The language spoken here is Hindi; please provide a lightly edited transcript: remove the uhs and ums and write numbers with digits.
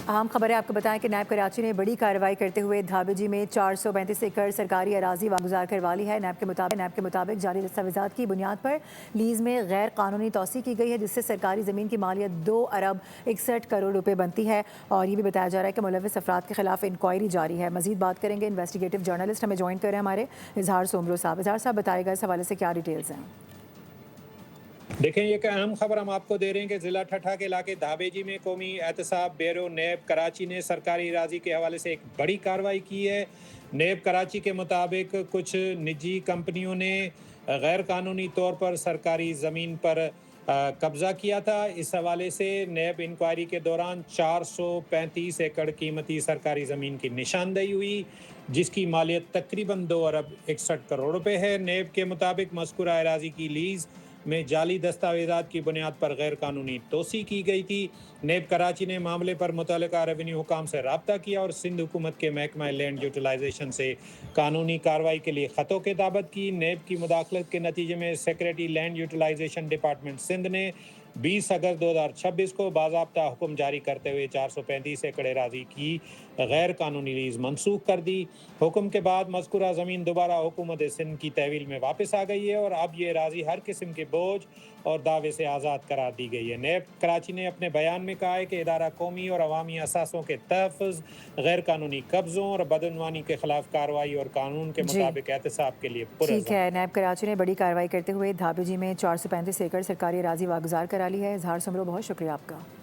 अहम खबर है, आपको बताएं कि नैब कराची ने बड़ी कार्रवाई करते हुए धाबेजी में 435 एकड़ सरकारी अराजी वागुजार करवा ली है। नैब के मुताबिक जारी दस्तावेजात की बुनियाद पर लीज में गैर कानूनी तोसी की गई है, जिससे सरकारी ज़मीन की मालियत 2 अरब 61 करोड़ रुपए बनती है। और ये भी बताया जा रहा है कि मुलविस अफराद के खिलाफ इंक्वायरी जारी है। मजीद बात करेंगे, इन्वेस्टिगेटिव जर्नलिस्ट हमें ज्वाइन करें हमारे इजहार सोमरो साहब। इजहार साहब, बताएगा इस हवाले से क्या डिटेल्स हैं? देखें, एक अहम खबर हम आपको दे रहे हैं कि ज़िला ठट्ठा के इलाके धाबेजी में कौमी एहतसाब ब्यूरो नैब कराची ने सरकारी राजी के हवाले से एक बड़ी कार्रवाई की है। नैब कराची के मुताबिक कुछ निजी कंपनियों ने गैर कानूनी तौर पर सरकारी ज़मीन पर कब्ज़ा किया था। इस हवाले से नैब इंक्वायरी के दौरान 435 एकड़ कीमती सरकारी ज़मीन की निशानदेही हुई, जिसकी मालियत तकरीबन 2 अरब 61 करोड़ रुपए है। नैब के मुताबिक मज़कूरा अराज़ी की लीज़ में जाली दस्तावेजात की बुनियाद पर गैर कानूनी तोसी की गई थी। नैब कराची ने मामले पर मुतल्लिका रेवेन्यू हुकाम से रब्ता किया और सिंध हुकूमत के महकमा लैंड यूटिलाइजेशन से कानूनी कार्रवाई के लिए ख़तों की दावत की। नैब की मुदाखलत के नतीजे में secretary land utilisation department Sindh ने 20 अगस्त 2026 को बाज़ाब्ता हुक्म जारी करते हुए 435 एकड़ अराजी की गैर कानूनी लीज मनसूख कर दी। हुक्म के बाद मज़कूरा ज़मीन दोबारा हुकूमत सिंध की तहवील में वापस आ गई है और अब ये अराजी हर किस्म के बोझ और दावे से आज़ाद करार दी गई है। नैब कराची ने अपने बयान में कहा है कि इदारा कौमी और अवामी असासों के तहफ़्फ़ुज़, गैर कानूनी कब्ज़ों और बदअनवानी के खिलाफ कार्रवाई और कानून के जी, मुताबिक एहतसाब के लिए ठीक पुरज़म है। है। नैब कराची ने बड़ी कार्रवाई करते हुए धाबेजी में 435 एकड़ सरकारी अराजी वागुजार करा ली है। इजहार सोमरो, बहुत शुक्रिया आपका।